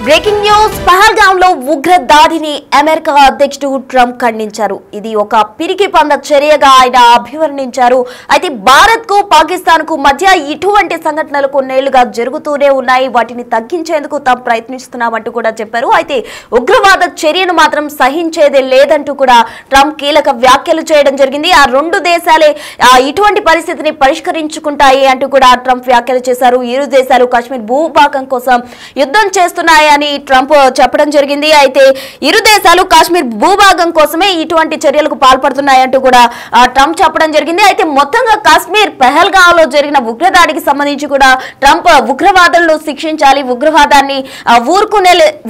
Breaking news Pahalgam లో ఉగ్ర దాడిని అమెరికా అధ్యక్షుడు ట్రంప్ ఖండించారు. ఇది ఒక పిరికి పంద చర్యగా ఆయన అభివర్ణించారు. అయితే భారత్ కు పాకిస్తాన్ కు మధ్య ఇటువంటి సంఘటనలు కొన్నేళ్లుగా జరుగుతూనే ఉన్నాయి. వాటిని తగ్గించేందుకు తాము ప్రయత్నిస్తున్నామంటూ కూడా చెప్పారు. అయితే ఉగ్రవాద చర్యను మాత్రం సహించేదే లేదంటూ కూడా ట్రంప్ కీలక వ్యాఖ్యలు చేయడం జరిగింది. ఆ రెండు దేశాలే ఇటువంటి పరిస్థితిని పరిష్కరించుకుంటాయి అంటూ కూడా ట్రంప్ వ్యాఖ్యలు చేశారు. ఇరు దేశాలు కాశ్మీర్ భూభాగం కోసం యుద్ధం చేస్తున్నాయి అని ట్రంప్ చెప్పడం జరిగింది. అయితే ఇరు దేశాలు కాశ్మీర్ భూభాగం కోసమే ఇటువంటి చర్యలకు పాల్పడుతున్నాయంటూ కూడా ట్రంప్ చెప్పడం జరిగింది. అయితే మొత్తంగా కాశ్మీర్ పహల్గామ్ లో జరిగిన ఉగ్రదాడికి సంబంధించి కూడా ట్రంప్ ఉగ్రవాదులను శిక్షించాలి, ఉగ్రవాదాన్ని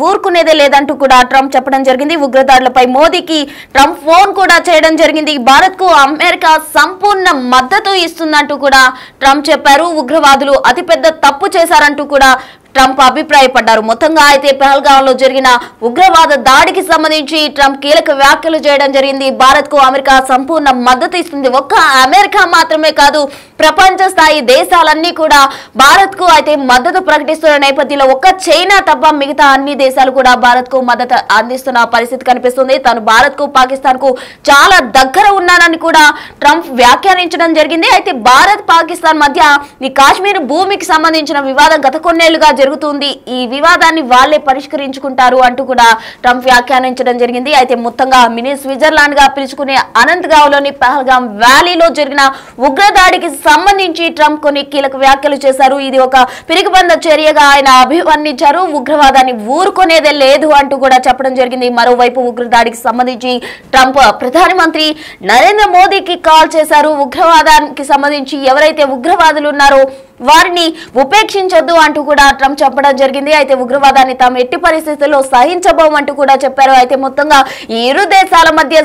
ఊరుకునేదే లేదంటూ కూడా ట్రంప్ చెప్పడం జరిగింది. ఉగ్రదాడులపై మోదీకి ట్రంప్ ఫోన్ కూడా చేయడం జరిగింది. భారత్ కు అమెరికా సంపూర్ణ మద్దతు ఇస్తుందంటూ కూడా ట్రంప్ చెప్పారు. ఉగ్రవాదులు అతిపెద్ద తప్పు చేశారంటూ కూడా ట్రంప్ అభిప్రాయపడ్డారు. మొత్తంగా అయితే పహల్గామ్ లో జరిగిన ఉగ్రవాద దాడికి సంబంధించి ట్రంప్ కీలక వ్యాఖ్యలు చేయడం జరిగింది. భారత్ కు అమెరికా సంపూర్ణ మద్దతు ఇస్తుంది. ఒక్క అమెరికా మాత్రమే కాదు, ప్రపంచ స్థాయి దేశాలన్నీ కూడా భారత్ కు అయితే మద్దతు ప్రకటిస్తున్న నేపథ్యంలో ఒక్క చైనా తప్ప మిగతా అన్ని దేశాలు కూడా భారత్ కు మద్దతు అందిస్తున్న పరిస్థితి కనిపిస్తుంది. తాను భారత్ కు పాకిస్తాన్ కు చాలా దగ్గర ఉన్నానని కూడా ట్రంప్ వ్యాఖ్యానించడం జరిగింది. అయితే భారత్ పాకిస్తాన్ మధ్య ఈ కాశ్మీర్ భూమికి సంబంధించిన వివాదం గత కొన్నేళ్లుగా జరుగుతుంది. ఈ వివాదాన్ని వాళ్లే పరిష్కరించుకుంటారు అంటూ కూడా ట్రంప్ వ్యాఖ్యానించడం జరిగింది. అయితే మొత్తంగా మినీ స్విట్జర్లాండ్ గా పిలుచుకునే అనంతగావ్ లోని పహల్గామ్ వ్యాలీలో జరిగిన ఉగ్రదాడికి సంబంధించి ట్రంప్ కొన్ని కీలక వ్యాఖ్యలు చేశారు. ఇది ఒక పిరికిబంద చర్యగా ఆయన అభివర్ణించారు. ఉగ్రవాదాన్ని ఊరుకునేదే లేదు అంటూ కూడా చెప్పడం జరిగింది. మరోవైపు ఉగ్రదాడికి సంబంధించి ట్రంప్ ప్రధానమంత్రి నరేంద్ర మోదీకి కాల్ చేశారు. ఉగ్రవాదానికి సంబంధించి ఎవరైతే ఉగ్రవాదులు ఉన్నారో వారిని ఉపేక్షించొద్దు అంటూ కూడా ట్రంప్ చెప్పడం జరిగింది. అయితే ఉగ్రవాదాన్ని తాము ఎట్టి పరిస్థితుల్లో సహించబోమంటూ కూడా చెప్పారు. అయితే మొత్తంగా ఈ ఇరు దేశాల మధ్య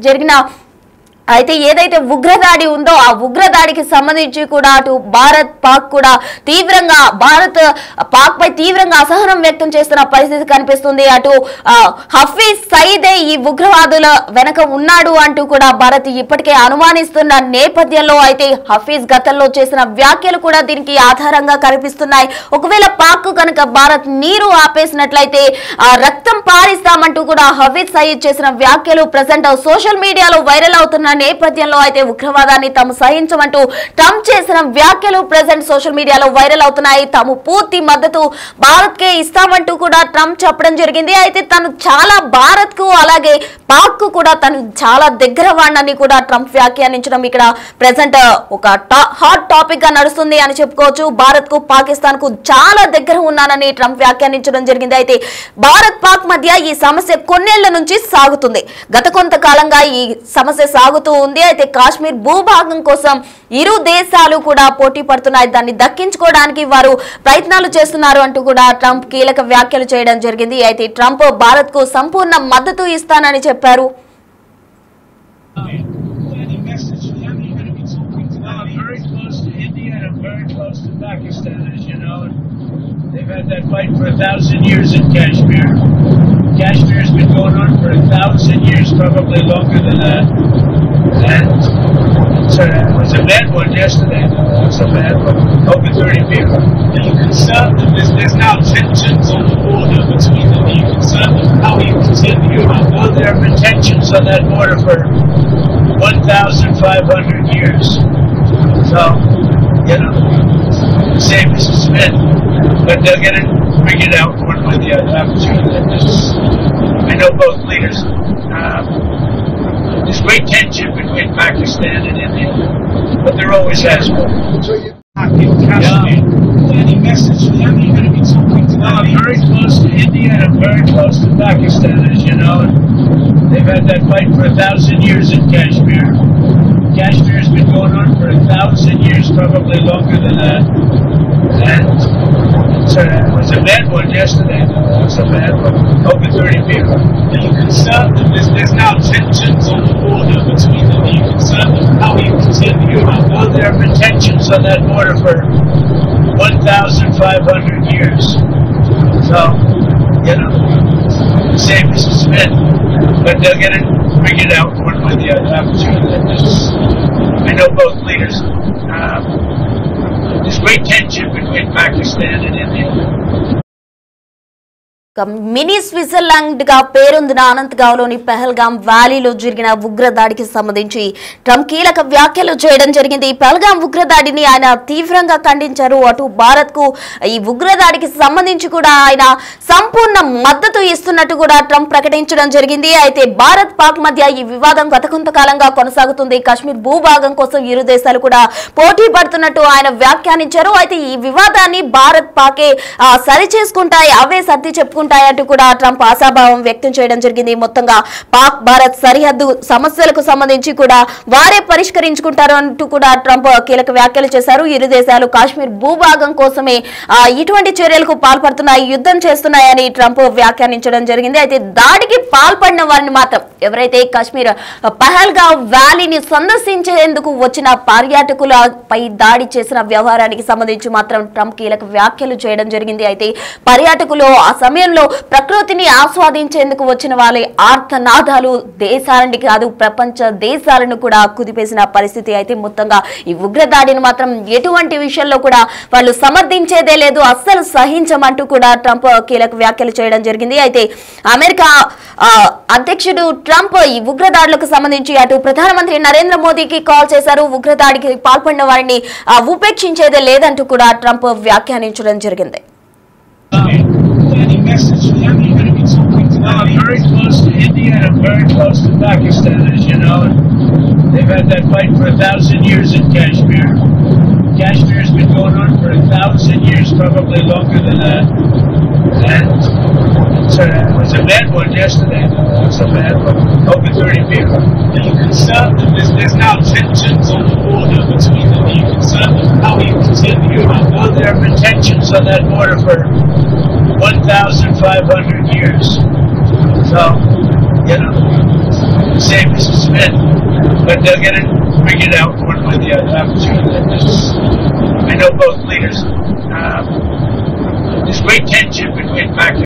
జరిగిన అయితే ఏదైతే ఉగ్రదాడి ఉందో ఆ ఉగ్రదాడికి సంబంధించి కూడా అటు భారత్ పాక్ కూడా తీవ్రంగా పాక్ పై తీవ్రంగా అసహనం వ్యక్తం చేస్తున్న పరిస్థితి కనిపిస్తుంది. అటు హఫీజ్ సయీదే ఈ ఉగ్రవాదుల వెనక ఉన్నాడు అంటూ కూడా భారత్ ఇప్పటికే అనుమానిస్తున్న నేపథ్యంలో అయితే హఫీజ్ గతంలో చేసిన వ్యాఖ్యలు కూడా దీనికి ఆధారంగా కనిపిస్తున్నాయి. ఒకవేళ పాక్ కనుక భారత్ నీరు ఆపేసినట్లయితే రక్తం పారిస్తామంటూ కూడా హఫీజ్ సయీద్ చేసిన వ్యాఖ్యలు ప్రజెంట్ సోషల్ మీడియాలో వైరల్ అవుతున్న నేపథ్యంలో అయితే ఉగ్రవాదాన్ని తాము సహించమంటూ ట్రంప్ చేసిన వ్యాఖ్యలు ప్రెజెంట్ సోషల్ మీడియాలో వైరల్ అవుతున్నాయి. తాము పూర్తి మద్దతు భారత్ కే ఇస్తామంటూ కూడా ట్రంప్ చెప్పడం జరిగింది. అయితే తను చాలా భారత్ కు అలాగే పాక్ కు కూడా తను చాలా దగ్గర వాడినని కూడా ట్రంప్ వ్యాఖ్యానించడం ఇక్కడ ప్రెజెంట్ ఒక హాట్ టాపిక్ గా నడుస్తుంది అని చెప్పుకోవచ్చు. భారత్ కు పాకిస్తాన్ కు చాలా దగ్గర ఉన్నానని ట్రంప్ వ్యాఖ్యానించడం జరిగింది. అయితే భారత్ పాక్ మధ్య ఈ సమస్య కొన్నేళ్ల నుంచి సాగుతుంది. గత కొంతకాలంగా ఈ సమస్య సాగుతూ ఉంది. అయితే కాశ్మీర్ భూభాగం కోసం ఇరు దేశాలు కూడా పోటీ పడుతున్నాయి. దాన్ని దక్కించుకోవడానికి వారు ప్రయత్నాలు చేస్తున్నారు అంటూ కూడా ట్రంప్ కీలక వ్యాఖ్యలు చేయడం జరిగింది. అయితే ట్రంప్ భారత్ కు సంపూర్ణ మద్దతు ఇస్తానని చెప్పారు. They've had that fight for 1,000 years in Kashmir. Kashmir has been going on for 1,000 years, probably longer than that. And it was a bad one yesterday. It was a bad one. Over 30 people. Are you concerned that there's now tensions on the border between them? Are you concerned that how you continue? Well, there have been tensions on that border for 1,500 years. So, say Mr. Smith, but they'll get it figured out one way or the other. I know both leaders. There's great tension between Pakistan and India, but there always has been. Any message for them? You're going to be talking to them? Well, I'm very close to India and I'm very close to Pakistan, as you know. They've had that fight for 1,000 years in Kashmir. Kashmir has been going on for 1,000 years, probably longer than that. And it was a bad one yesterday. It was a bad one. Over 30 people. Are you concerned that there's now tensions on the border between them? Are you concerned that how you continue? Well, there have been tensions on that border for 1,500 years. So, say Mr. Smith, but they'll get it figured out one way or the other. I know both leaders. There's great tension between Pakistan and India. Mini Switzerland గా పేరొందిన అనంతగావ్లోని పెహల్గాం వ్యాలీలో జరిగిన ఉగ్రదాడికి సంబంధించి Trump కీలక వ్యాఖ్యలు చేయడం జరిగింది. పెహల్గాం ఉగ్రదాడిని ఆయన తీవ్రంగా ఖండించారు. అటు భారత్ కు ఈ ఉగ్రదాడికి సంబంధించి కూడా ఆయన సంపూర్ణ మద్దతు ఇస్తున్నట్టు కూడా ట్రంప్ ప్రకటించడం జరిగింది. అయితే భారత్ పాక్ మధ్య ఈ వివాదం గత కొంతకాలంగా కొనసాగుతుంది. కాశ్మీర్ భూభాగం కోసం ఇరు దేశాలు కూడా పోటీ పడుతున్నట్టు ఆయన వ్యాఖ్యానించారు. అయితే ఈ వివాదాన్ని భారత్ పాకే సరి చేసుకుంటాయి, అవే సర్ది చెప్పుకుంటాయి అంటూ కూడా ట్రంప్ ఆశాభావం వ్యక్తం చేయడం జరిగింది. మొత్తంగా పాక్ భారత్ సరిహద్దు సమస్యలకు సంబంధించి కూడా వారే పరిష్కరించుకుంటారు అంటూ కూడా ట్రంప్ కీలక వ్యాఖ్యలు చేశారు. ఇరు దేశాలు కాశ్మీర్ భూభాగం కోసమే ఇటువంటి చర్యలకు పాల్పడుతున్నాయి, యుద్ధం చేస్తున్నాయని ట్రంప్ వ్యాఖ్యానించడం జరిగింది. అయితే దాడికి పాల్పడిన వారిని మాత్రం ఎవరైతే కాశ్మీర్ పహల్గాం వ్యాలీని సందర్శించేందుకు వచ్చిన పర్యాటకులపై దాడి చేసిన వ్యవహారానికి సంబంధించి మాత్రం ట్రంప్ కీలక వ్యాఖ్యలు చేయడం జరిగింది. అయితే పర్యాటకులు ఆ సమయంలో ప్రకృతిని ఆస్వాదించేందుకు వచ్చిన వాళ్ళ ఆర్తనాదాలు దేశాలని కాదు ప్రపంచ దేశాలను కూడా కుదిపేసిన పరిస్థితి. అయితే మొత్తంగా ఈ ఉగ్రదాడిని మాత్రం ఎటువంటి విషయంలో కూడా వాళ్ళు సమర్థించేదే లేదు, అస్సలు సహించమంటూ కూడా ట్రంప్ కీలక వ్యాఖ్యలు చేయడం జరిగింది. అయితే అమెరికా అధ్యక్షుడు ట్రంప్ ఈ ఉగ్రదాడులకు సంబంధించి అటు ప్రధానమంత్రి నరేంద్ర మోదీకి కాల్ చేశారు. ఉగ్రదాడికి పాల్పడిన వారిని ఉపేక్షించేదే లేదంటూ కూడా ట్రంప్ వ్యాఖ్యానించడం జరిగింది. Any message for them? You're going to be talking to them? I'm very close to India and I'm very close to Pakistan, as you know. They've had that fight for 1,000 years in Kashmir. Kashmir's been going on for 1,000 years, probably longer than that. And it was a bad one yesterday. It was a bad one. Over 30 people. Are you concerned that there's now tensions on the border between them? Are you concerned that how you continue? Well, there have been tensions on that border for 1,500 years. So, you know, same as it's been. But they'll get it figured out one way or the other. I'm sure that I know both leaders. There's great tension between Pakistan